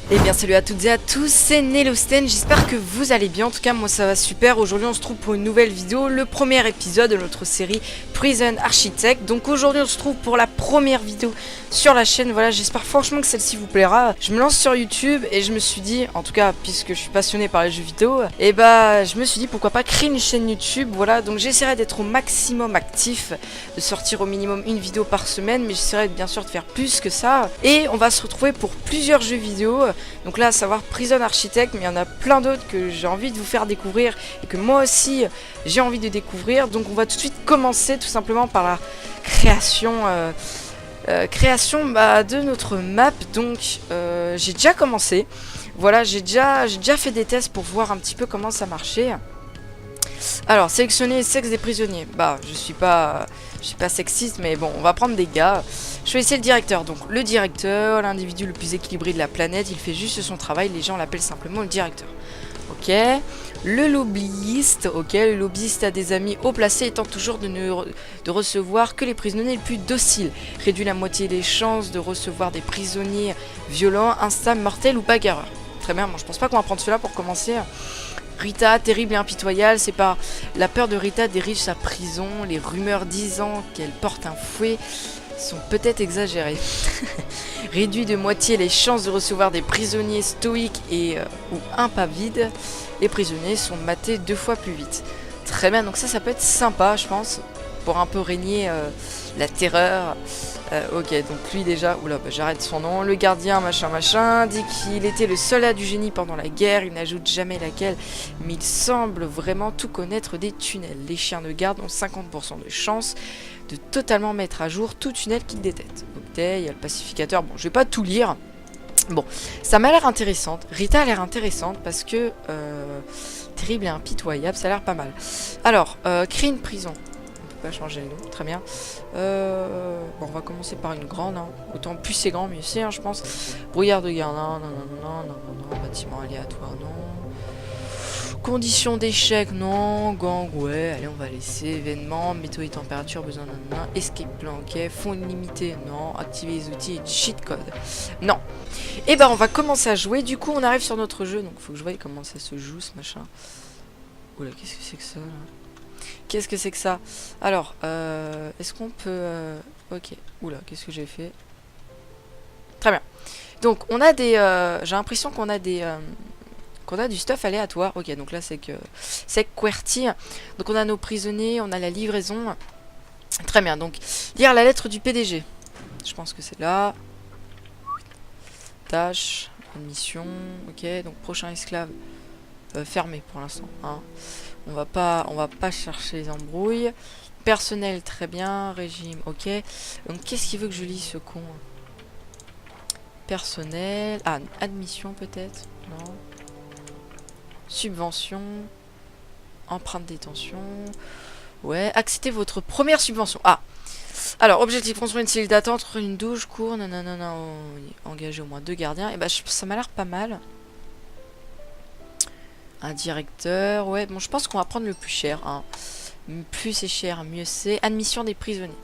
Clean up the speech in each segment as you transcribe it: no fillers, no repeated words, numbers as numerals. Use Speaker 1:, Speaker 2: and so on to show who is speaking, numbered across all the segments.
Speaker 1: Eh bien salut à toutes et à tous, c'est Nelosten, j'espère que vous allez bien, en tout cas moi ça va super. Aujourd'hui on se trouve pour une nouvelle vidéo, le premier épisode de notre série Prison Architect. Donc aujourd'hui on se trouve pour la première vidéo sur la chaîne, voilà, j'espère franchement que celle-ci vous plaira. Je me lance sur YouTube et je me suis dit, en tout cas puisque je suis passionné par les jeux vidéo, et bah je me suis dit pourquoi pas créer une chaîne YouTube, voilà. Donc j'essaierai d'être au maximum actif, de sortir au minimum une vidéo par semaine, mais j'essaierai bien sûr de faire plus que ça. Et on va se retrouver pour plusieurs jeux vidéo. Donc là, à savoir Prison Architect, mais il y en a plein d'autres que j'ai envie de vous faire découvrir et que moi aussi j'ai envie de découvrir. Donc on va tout de suite commencer tout simplement par la création, de notre map. Donc j'ai déjà commencé. Voilà, j'ai déjà fait des tests pour voir un petit peu comment ça marchait. Alors, sélectionner le sexe des prisonniers. Bah, je suis pas sexiste, mais bon, on va prendre des gars. Choisissez le directeur. Donc, le directeur, l'individu le plus équilibré de la planète, il fait juste son travail. Les gens l'appellent simplement le directeur. Ok. Le lobbyiste. Ok. Le lobbyiste a des amis haut placés et tente toujours de recevoir que les prisonniers les plus dociles. Réduit la moitié des chances de recevoir des prisonniers violents, instables, mortels ou bagarreurs. Très bien. Bon, je pense pas qu'on va prendre cela pour commencer. Rita, terrible et impitoyable, c'est par la peur de Rita dirige sa prison. Les rumeurs disant qu'elle porte un fouet sont peut-être exagérées. Réduit de moitié les chances de recevoir des prisonniers stoïques ou impavides. Les prisonniers sont matés 2 fois plus vite. Très bien, donc ça peut être sympa, je pense, pour un peu régner la terreur. Ok, donc lui déjà, oula, bah, j'arrête son nom. Le gardien, machin, dit qu'il était le soldat du génie pendant la guerre. Il n'ajoute jamais laquelle, mais il semble vraiment tout connaître des tunnels. Les chiens de garde ont 50% de chance de totalement mettre à jour tout tunnel qu'ils détectent. Ok, il y a le pacificateur. Bon, je vais pas tout lire. Bon, ça m'a l'air intéressante. Rita a l'air intéressante parce que terrible et impitoyable, ça a l'air pas mal. Alors, créer une prison. Pas changer le nom, très bien. Bon, on va commencer par une grande. Hein. Autant plus c'est grand, mieux c'est, hein, je pense. Brouillard de guerre, non. Bâtiment aléatoire, non. Conditions d'échec, non. Gang, ouais. Allez, on va laisser. Événement, météo et température, besoin d'un. Escape plan, ok. Fonds illimité, non. Activer les outils et cheat code. Non. Et ben, on va commencer à jouer. Du coup, on arrive sur notre jeu. Donc, faut que je voie comment ça se joue, ce machin. Oula, qu'est-ce que c'est que ça, là? Qu'est-ce que c'est que ça? Alors, est-ce qu'on peut... Ok. Oula, qu'est-ce que j'ai fait? Très bien. Donc, on a des... j'ai l'impression qu'on a des... qu'on a du stuff aléatoire. Ok, donc là, c'est QWERTY. Donc, on a nos prisonniers, on a la livraison. Très bien, donc, lire la lettre du PDG. Je pense que c'est là. Tâche, admission. Ok, donc, prochain esclave. Fermé pour l'instant, hein. On va pas chercher les embrouilles. Personnel, très bien. Régime, ok. Donc, qu'est-ce qu'il veut que je lise, ce con? Personnel. Ah, admission, peut-être? Non. Subvention. Empreinte de détention. Ouais. Acceptez votre première subvention. Ah. Alors, objectif, construire une cellule d'attente, une douche, cours, nanana, engager au moins 2 gardiens. Et bah, ça m'a l'air pas mal. Un directeur, ouais, bon, je pense qu'on va prendre le plus cher, hein. Plus c'est cher, mieux c'est. Admission des prisonniers.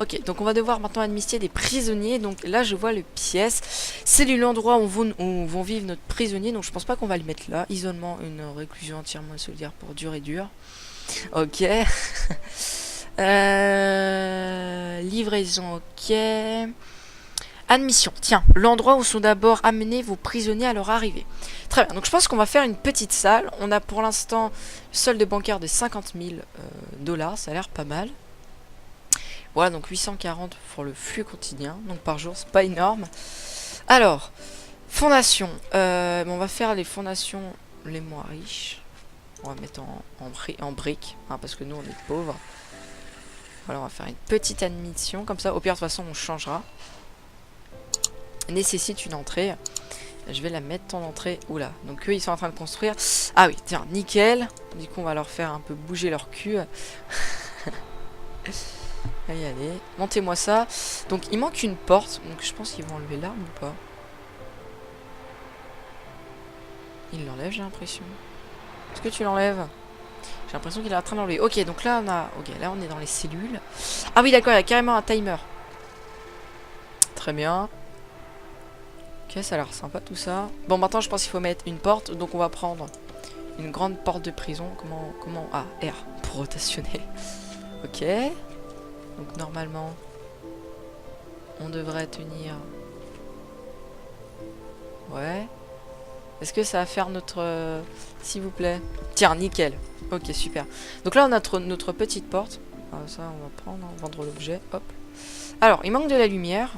Speaker 1: Ok, donc on va devoir maintenant admissionnel des prisonniers. Donc là, je vois le pièce. C'est l'endroit où vont vivre notre prisonnier. Donc je pense pas qu'on va le mettre là. Isolement, une réclusion entièrement solidaire pour dur et dur. Ok. Livraison, ok. Admission, tiens, l'endroit où sont d'abord amenés vos prisonniers à leur arrivée. Très bien, donc je pense qu'on va faire une petite salle. On a pour l'instant le solde bancaire de 50 000 $, ça a l'air pas mal. Voilà, donc 840 pour le flux quotidien, donc par jour, c'est pas énorme. Alors, fondation, on va faire les fondations les moins riches. On va mettre en briques, hein, parce que nous on est pauvres. Voilà, on va faire une petite admission, comme ça, au pire de toute façon on changera. Nécessite une entrée. Je vais la mettre en entrée. Oula, donc eux ils sont en train de construire. Ah oui, tiens, nickel. Du coup on va leur faire un peu bouger leur cul. Allez, montez-moi ça. Donc il manque une porte. Donc je pense qu'ils vont enlever l'arme ou pas. Il l'enlève, j'ai l'impression. Est-ce que tu l'enlèves? J'ai l'impression qu'il est en train d'enlever. Ok, donc là on a... Ok, là on est dans les cellules. Ah oui, d'accord, il y a carrément un timer. Très bien. Ok, ça a l'air sympa tout ça. Bon, maintenant je pense qu'il faut mettre une porte, donc on va prendre une grande porte de prison. Comment... Ah, R, pour rotationner. Ok. Donc normalement, on devrait tenir... Ouais. Est-ce que ça va faire notre... S'il vous plaît. Tiens, nickel. Ok, super. Donc là, on a notre petite porte. Ah, ça, on va prendre, vendre l'objet. Hop. Alors, il manque de la lumière.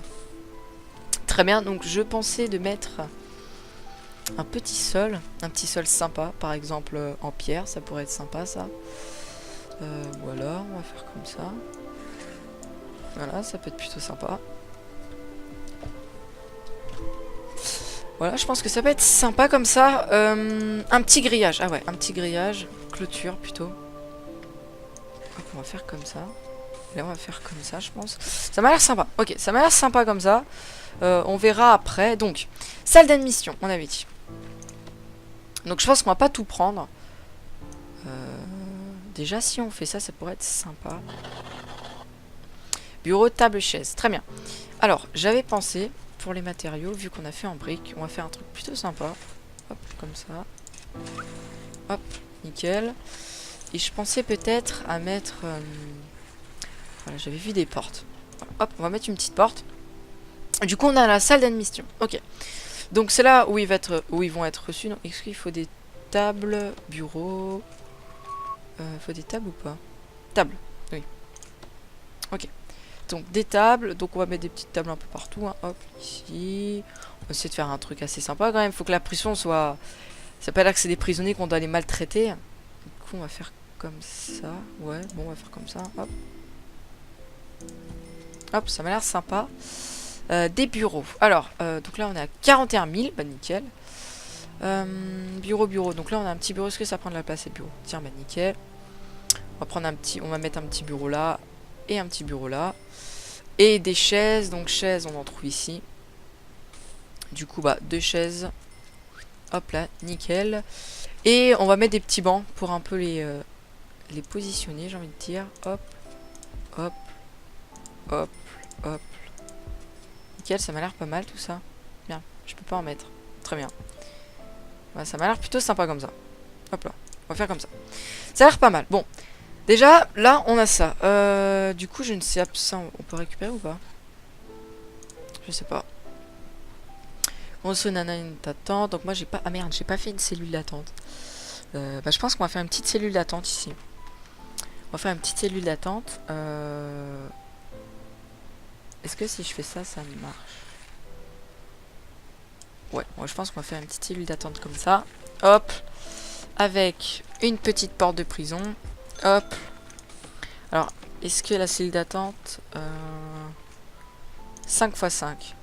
Speaker 1: Très bien, donc je pensais de mettre un petit sol sympa, par exemple en pierre, ça pourrait être sympa ça. Voilà, on va faire comme ça. Voilà, ça peut être plutôt sympa. Voilà, je pense que ça peut être sympa comme ça. Un petit grillage, ah ouais, un petit grillage, clôture plutôt. Hop, on va faire comme ça. Là, on va faire comme ça, je pense. Ça m'a l'air sympa. Ok, ça m'a l'air sympa comme ça. On verra après. Donc, salle d'admission, on avait dit. Donc, je pense qu'on va pas tout prendre. Déjà, si on fait ça, ça pourrait être sympa. Bureau, table, chaise. Très bien. Alors, j'avais pensé, pour les matériaux, vu qu'on a fait en briques, on va faire un truc plutôt sympa. Hop, comme ça. Hop, nickel. Et je pensais peut-être à mettre... voilà, j'avais vu des portes. Voilà, hop, on va mettre une petite porte. Du coup, on a la salle d'admission. Ok. Donc, c'est là où ils vont être reçus. Donc, est-ce qu'il faut des tables, bureaux... faut des tables ou pas? Tables, oui. Ok. Donc, des tables. Donc, on va mettre des petites tables un peu partout. Hein. Hop, ici. On va essayer de faire un truc assez sympa quand même. Faut que la prison soit... C'est pas là que c'est des prisonniers qu'on doit les maltraiter. Du coup, on va faire comme ça. Ouais, bon, on va faire comme ça. Hop. Hop, ça m'a l'air sympa. Des bureaux. Alors, donc là, on est à 41 000. Bah, nickel. Bureau. Donc là, on a un petit bureau. Est-ce que ça prend de la place, ces bureaux? Tiens, bah, nickel. On va prendre un petit... On va mettre un petit bureau là. Et un petit bureau là. Et des chaises. Donc, chaises, on en trouve ici. Du coup, bah, 2 chaises. Hop là, nickel. Et on va mettre des petits bancs pour un peu les positionner, j'ai envie de dire. Hop. Hop. Hop. Hop. Nickel, ça m'a l'air pas mal tout ça. Bien, je peux pas en mettre. Très bien. Ouais, ça m'a l'air plutôt sympa comme ça. Hop là, on va faire comme ça. Ça a l'air pas mal. Bon, déjà, là, on a ça. Du coup, je ne sais pas, ça, on peut récupérer ou pas? Je sais pas. On se nana une d'attente. Donc moi, j'ai pas... Ah merde, j'ai pas fait une cellule d'attente. Bah, je pense qu'on va faire une petite cellule d'attente ici. On va faire une petite cellule d'attente. Est-ce que si je fais ça, ça marche? Ouais, moi je pense qu'on va faire une petite cellule d'attente comme ça. Hop. Avec une petite porte de prison. Hop. Alors, est-ce que la cellule d'attente... 5 x 5.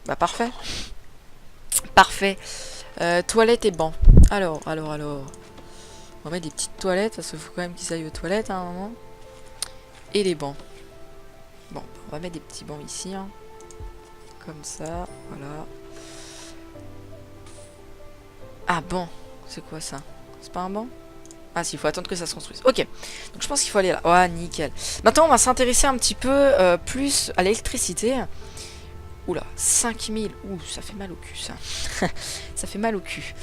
Speaker 1: Bah parfait. Parfait. Toilettes et bancs. Alors. On va mettre des petites toilettes, parce qu'il faut quand même qu'ils aillent aux toilettes à un moment. Et les bancs. Bon, on va mettre des petits bancs ici. Hein. Comme ça, voilà. Ah, banc. C'est quoi ça? C'est pas un banc? Ah si, il faut attendre que ça se construise. Ok, donc je pense qu'il faut aller là. Ouais, nickel. Maintenant, on va s'intéresser un petit peu plus à l'électricité. Oula, 5000. Ouh, ça fait mal au cul, ça. Ça fait mal au cul.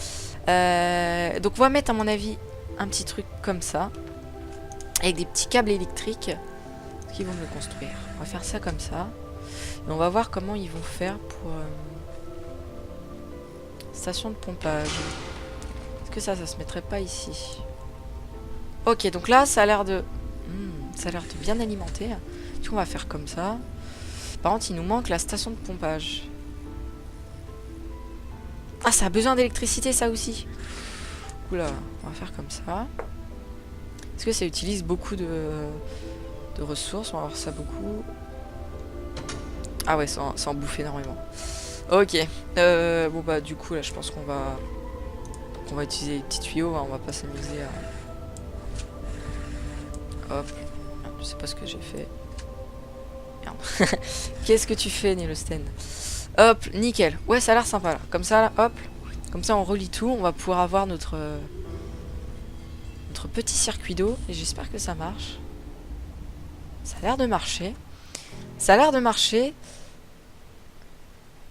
Speaker 1: Donc, on va mettre, à mon avis, un petit truc comme ça. Avec des petits câbles électriques qui vont me le construire. On va faire ça comme ça. Et on va voir comment ils vont faire pour... station de pompage. Est-ce que ça se mettrait pas ici? Ok, donc là, ça a l'air de... ça a l'air de bien alimenter. Du coup, on va faire comme ça. Par contre, il nous manque la station de pompage. Ah, ça a besoin d'électricité, ça aussi. Oula, on va faire comme ça. Est-ce que ça utilise beaucoup de ressources? On va voir ça beaucoup. Ah ouais, ça en bouffe énormément. Ok. Bon bah du coup là je pense qu'on va utiliser les petits tuyaux, hein, on va pas s'amuser à... Hop. Je sais pas ce que j'ai fait. Merde. Qu'est-ce que tu fais, Nilosten? Hop, nickel. Ouais, ça a l'air sympa là. Comme ça là, hop. Comme ça on relie tout, on va pouvoir avoir notre petit circuit d'eau. Et j'espère que ça marche. Ça a l'air de marcher. Ça a l'air de marcher.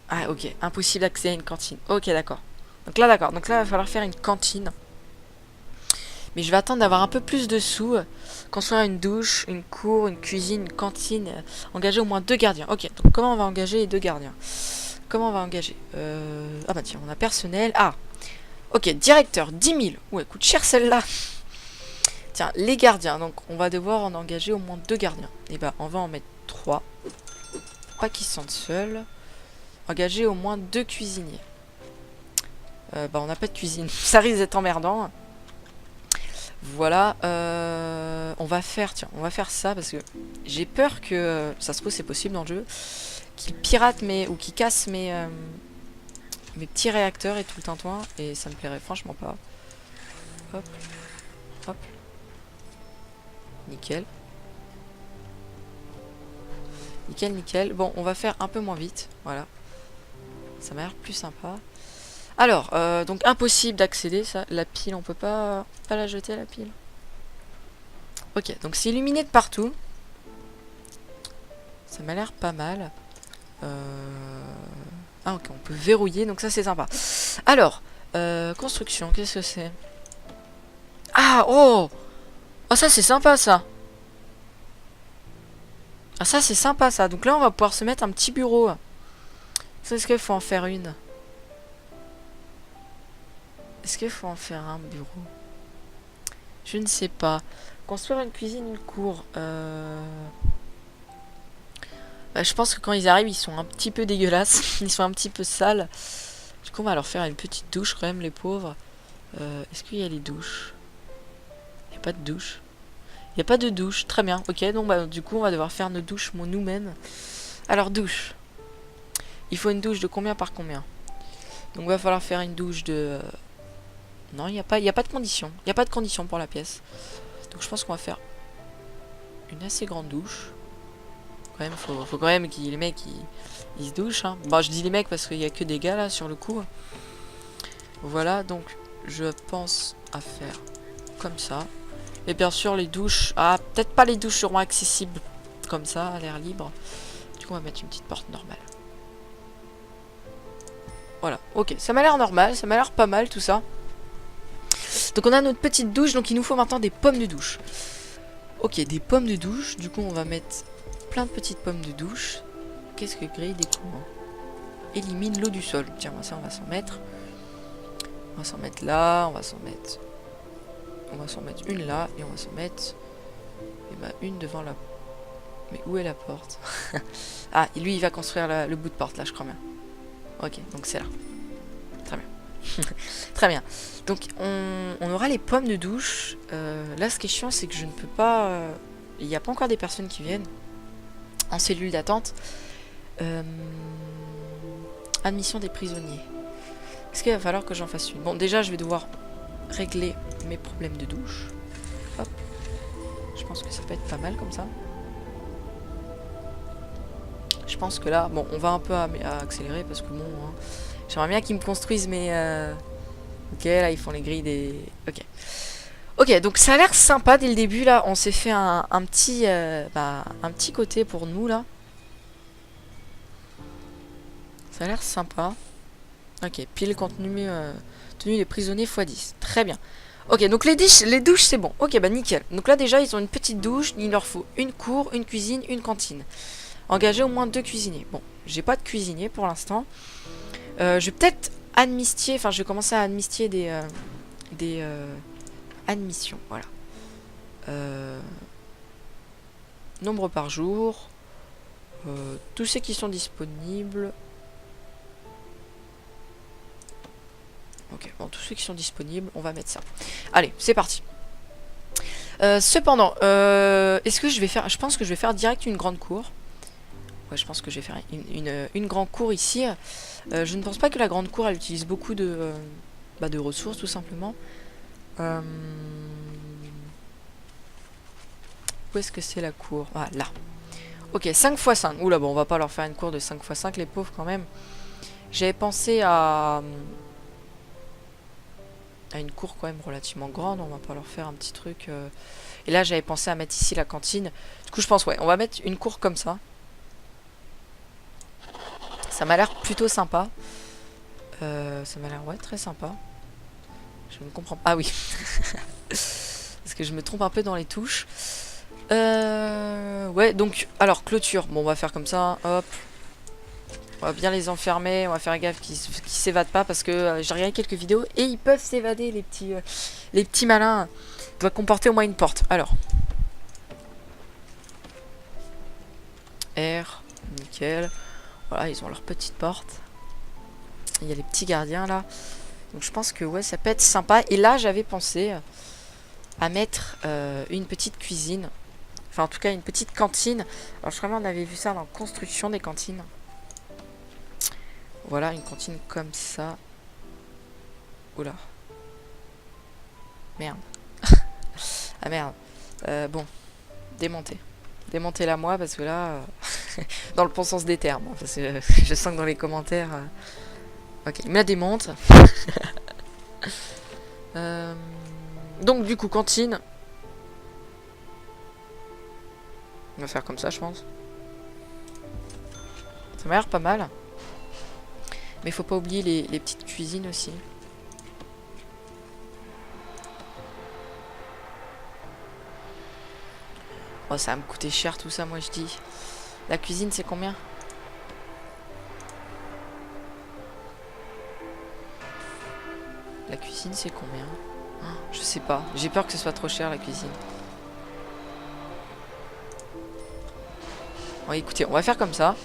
Speaker 1: Ah, ok. Impossible d'accéder à une cantine. Ok, d'accord. Donc là, d'accord. Donc là, il va falloir faire une cantine. Mais je vais attendre d'avoir un peu plus de sous. Construire une douche, une cour, une cuisine, une cantine. Engager au moins 2 gardiens. Ok, donc comment on va engager les 2 gardiens? Comment on va engager Ah bah tiens, on a personnel. Ah, ok, directeur, 10 000. Ouais, coûte cher celle-là. Tiens, les gardiens. Donc on va devoir en engager au moins 2 gardiens. Et bah on va en mettre 3. Pas qu'ils se sentent seuls. Engager au moins 2 cuisiniers. Bah on n'a pas de cuisine. Ça risque d'être emmerdant. Voilà. On va faire, tiens, on va faire ça parce que j'ai peur que, ça se trouve c'est possible dans le jeu, qu'ils piratent ou qu'ils cassent mes petits réacteurs et tout le tintouin. Et ça me plairait franchement pas. Hop. Hop. Nickel. Nickel, nickel. Bon, on va faire un peu moins vite. Voilà. Ça m'a l'air plus sympa. Alors, donc impossible d'accéder, ça. La pile, on peut pas la jeter, la pile. Ok, donc c'est illuminé de partout. Ça m'a l'air pas mal. Ah ok, on peut verrouiller, donc ça c'est sympa. Alors, construction, qu'est-ce que c'est? Ah, oh! Oh, ça c'est sympa, ça. Ah, ça c'est sympa, ça. Donc là, on va pouvoir se mettre un petit bureau. Est-ce qu'il faut en faire une? Est-ce qu'il faut en faire un bureau? Je ne sais pas. Construire une cuisine, une cour. Bah, je pense que quand ils arrivent, ils sont un petit peu dégueulasses. Ils sont un petit peu sales. Du coup, on va leur faire une petite douche quand même, les pauvres. Est-ce qu'il y a les douches? Il n'y a pas de douche. Il n'y a pas de douche. Très bien. Ok, donc bah, du coup, on va devoir faire nos douches nous-mêmes. Alors, douche. Il faut une douche de combien par combien? Donc, il va falloir faire une douche de... Non, il n'y a pas de condition. Il n'y a pas de condition pour la pièce. Donc, je pense qu'on va faire une assez grande douche. Quand même, faut quand même que les mecs ils se douchent. Hein. Bon, je dis les mecs parce qu'il n'y a que des gars là sur le coup. Voilà, donc je pense à faire comme ça. Et bien sûr, les douches. Ah, peut-être pas les douches seront accessibles comme ça, à l'air libre. Du coup, on va mettre une petite porte normale. Voilà, ok, ça m'a l'air normal, ça m'a l'air pas mal tout ça. Donc on a notre petite douche, donc il nous faut maintenant des pommes de douche. Ok, des pommes de douche, du coup on va mettre plein de petites pommes de douche. Qu'est-ce que grille d'écoulement? Élimine l'eau du sol. Tiens, ça on va s'en mettre. On va s'en mettre là, on va s'en mettre... On va s'en mettre une là, et on va s'en mettre... Et bah une devant la... Mais où est la porte? Ah, et lui il va construire le bout de porte là, je crois bien. Ok, donc c'est là. Très bien. Très bien. Donc on aura les pommes de douche. Là ce qui est chiant c'est que je ne peux pas... Il n'y a pas encore des personnes qui viennent en cellule d'attente. Admission des prisonniers. Est-ce qu'il va falloir que j'en fasse une? Bon, déjà je vais devoir régler mes problèmes de douche. Hop. Je pense que ça peut être pas mal comme ça. Je pense que là, bon, on va un peu accélérer parce que bon, hein, j'aimerais bien qu'ils me construisent mes... Ok, là ils font les grilles des... Ok. Ok, donc ça a l'air sympa dès le début là. On s'est fait un petit côté pour nous là. Ça a l'air sympa. Ok, pile contenu tenue des prisonniers x10. Très bien. Ok, donc les douches c'est bon. Ok, bah nickel. Donc là déjà ils ont une petite douche. Il leur faut une cour, une cuisine, une cantine. Engager au moins 2 cuisiniers. Bon, j'ai pas de cuisinier pour l'instant. Je vais peut-être amnistier. Enfin, je vais commencer à amnistier des admissions. Voilà. Nombre par jour. Tous ceux qui sont disponibles. Ok, bon, tous ceux qui sont disponibles, on va mettre ça. Allez, c'est parti. Cependant, est-ce que je vais faire... Je pense que je vais faire direct une grande cour. Ouais, je pense que je vais faire une grande cour ici. Je ne pense pas que la grande cour, elle utilise beaucoup de ressources, tout simplement. Où est-ce que c'est la cour? Ah, là. Ok, 5 x 5. Oula, bon, on va pas leur faire une cour de 5 x 5, les pauvres, quand même. J'avais pensé à une cour quand même relativement grande. On va pas leur faire un petit truc... Et là, j'avais pensé à mettre ici la cantine. Du coup, je pense, ouais, on va mettre une cour comme ça. Ça m'a l'air plutôt sympa. Ça m'a l'air, ouais, très sympa. Je ne comprends pas. Ah oui. Parce que je me trompe un peu dans les touches. Ouais, donc, alors, clôture. Bon, on va faire comme ça. Hop. On va bien les enfermer. On va faire gaffe qu'ils s'évadent pas. Parce que j'ai regardé quelques vidéos. Et ils peuvent s'évader, les petits malins. Il doit comporter au moins une porte. Alors. R. Nickel. Voilà, ils ont leur petite porte. Il y a les petits gardiens là. Donc je pense que ouais, ça peut être sympa. Et là, j'avais pensé à mettre une petite cuisine. Enfin, en tout cas, une petite cantine. Alors, je crois qu'on avait vu ça dans la construction des cantines. Voilà, une cantine comme ça. Oula. Merde. Ah merde. Bon. Démonter. Démontez-la moi parce que là... dans le bon sens des termes. Parce que je sens que dans les commentaires... Ok, il me la démonte. Donc du coup, cantine. On va faire comme ça, je pense. Ça m'a l'air pas mal. Mais faut pas oublier les petites cuisines aussi. Oh, ça va me coûter cher tout ça, moi je dis. La cuisine, c'est combien ? La cuisine, c'est combien ? Oh, je sais pas. J'ai peur que ce soit trop cher, la cuisine. Bon, écoutez, on va faire comme ça.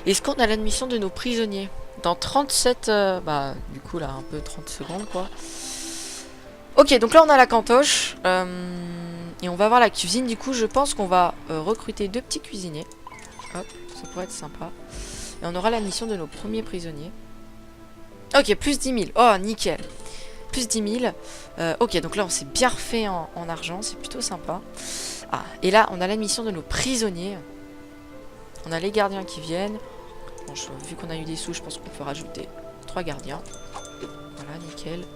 Speaker 1: Est-ce qu'on a l'admission de nos prisonniers ? Dans 37... bah, du coup, là, un peu 30 secondes, quoi. Ok, donc là, on a la cantoche. Et on va voir la cuisine. Du coup, je pense qu'on va recruter 2 petits cuisiniers. Hop, ça pourrait être sympa. Et on aura l'admission de nos premiers prisonniers. Ok, plus 10 000. Oh, nickel. Plus 10 000. Ok, donc là, on s'est bien refait en argent. C'est plutôt sympa. Ah, et là, on a l'admission de nos prisonniers. On a les gardiens qui viennent. Bon, vu qu'on a eu des sous, je pense qu'on peut rajouter 3 gardiens. Voilà, nickel.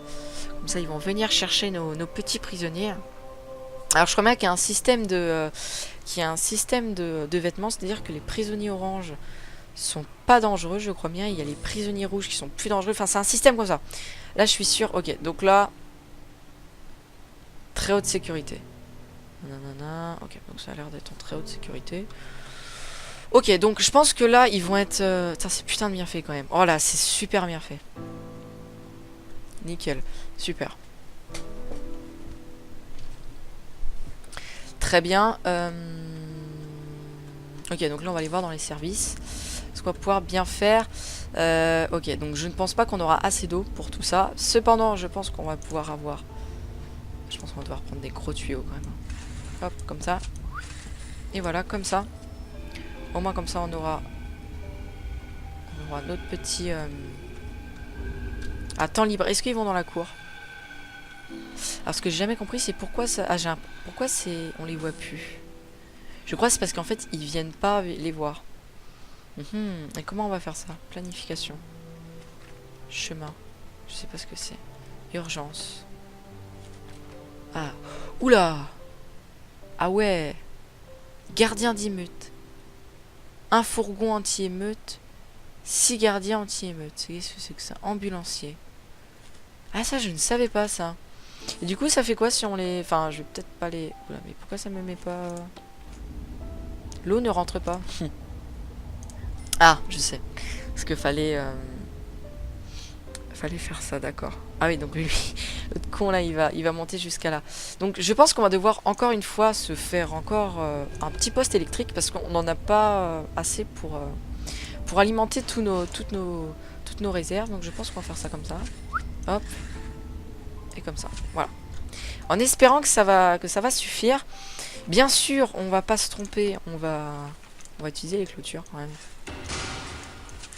Speaker 1: Comme ça, ils vont venir chercher nos petits prisonniers. Alors, je crois bien qu'il y a un système de vêtements. C'est-à-dire que les prisonniers oranges sont pas dangereux, je crois bien. Il y a les prisonniers rouges qui sont plus dangereux. Enfin, c'est un système comme ça. Là, je suis sûr. Ok, donc là, très haute sécurité. Nanana. Ok, donc ça a l'air d'être en très haute sécurité. Ok, donc je pense que là, ils vont être... c'est putain de bien fait quand même. Oh là, c'est super bien fait. Nickel. Super. Très bien. Ok, donc là, on va aller voir dans les services. Ce qu'on va pouvoir bien faire. Ok, donc je ne pense pas qu'on aura assez d'eau pour tout ça. Cependant, je pense qu'on va pouvoir avoir... Je pense qu'on va devoir prendre des gros tuyaux quand même. Hop, comme ça. Et voilà, comme ça. Au moins comme ça, on aura notre petit... temps libre. Est-ce qu'ils vont dans la cour? Alors, ce que j'ai jamais compris, c'est pourquoi ça... Ah, pourquoi c'est... On les voit plus. Je crois que c'est parce qu'en fait, ils viennent pas les voir. Et comment on va faire ça? Planification. Chemin. Je sais pas ce que c'est. Urgence. Ah. Oula! Ah ouais! Gardien d'émeute. Un fourgon anti-émeute. 6 gardiens anti-émeute. Qu'est-ce que c'est que ça? Ambulancier. Ah, ça, je ne savais pas ça. Et du coup, ça fait quoi si on les... Enfin, je vais peut-être pas les... Oula, mais pourquoi ça me met pas... L'eau ne rentre pas. Ah, je sais. Parce que fallait faire ça, d'accord. Ah oui, donc lui, le con là, il va monter jusqu'à là. Donc je pense qu'on va devoir encore une fois se faire encore un petit poste électrique parce qu'on n'en a pas assez pour alimenter toutes nos réserves. Donc je pense qu'on va faire ça comme ça. Hop. Et comme ça. Voilà. En espérant que ça va suffire. Bien sûr, on va pas se tromper. On va utiliser les clôtures quand même.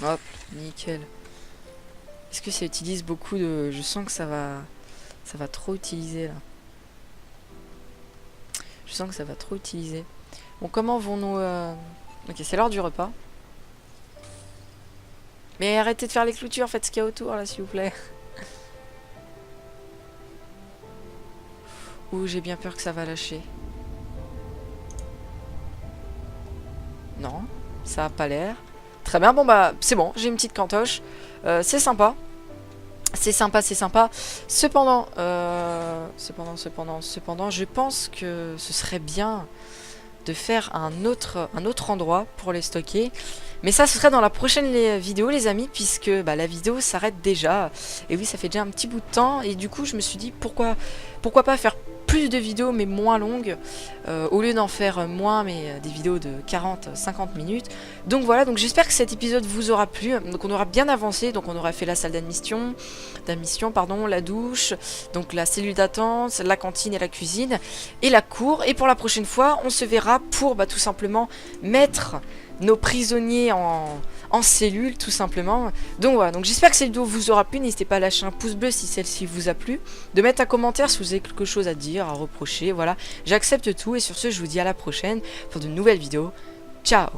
Speaker 1: Hop, nickel. Est-ce que ça utilise beaucoup de... Je sens que ça va trop utiliser là. Je sens que ça va trop utiliser. Bon, comment vont nous... Ok, c'est l'heure du repas. Mais arrêtez de faire les clôtures, faites ce qu'il y a autour là, s'il vous plaît. Ouh, j'ai bien peur que ça va lâcher. Non, ça a pas l'air. Très bien, bon bah c'est bon, j'ai une petite cantoche. C'est sympa. C'est sympa, c'est sympa. Cependant, je pense que ce serait bien de faire un autre endroit pour les stocker. Mais ça, ce serait dans la prochaine vidéo, les amis, puisque bah, la vidéo s'arrête déjà. Et oui, ça fait déjà un petit bout de temps. Et du coup, je me suis dit, pourquoi pas faire plus de vidéos, mais moins longues, au lieu d'en faire moins, mais des vidéos de 40-50 minutes. Donc voilà, donc j'espère que cet épisode vous aura plu. Donc on aura bien avancé, donc on aura fait la salle d'admission, la douche, donc la cellule d'attente, la cantine et la cuisine, et la cour. Et pour la prochaine fois, on se verra pour bah, tout simplement mettre nos prisonniers en cellule, tout simplement. Donc voilà, donc j'espère que cette vidéo vous aura plu. N'hésitez pas à lâcher un pouce bleu si celle-ci vous a plu, de mettre un commentaire si vous avez quelque chose à dire, à reprocher. Voilà, j'accepte tout. Et sur ce, je vous dis à la prochaine pour de nouvelles vidéos. Ciao!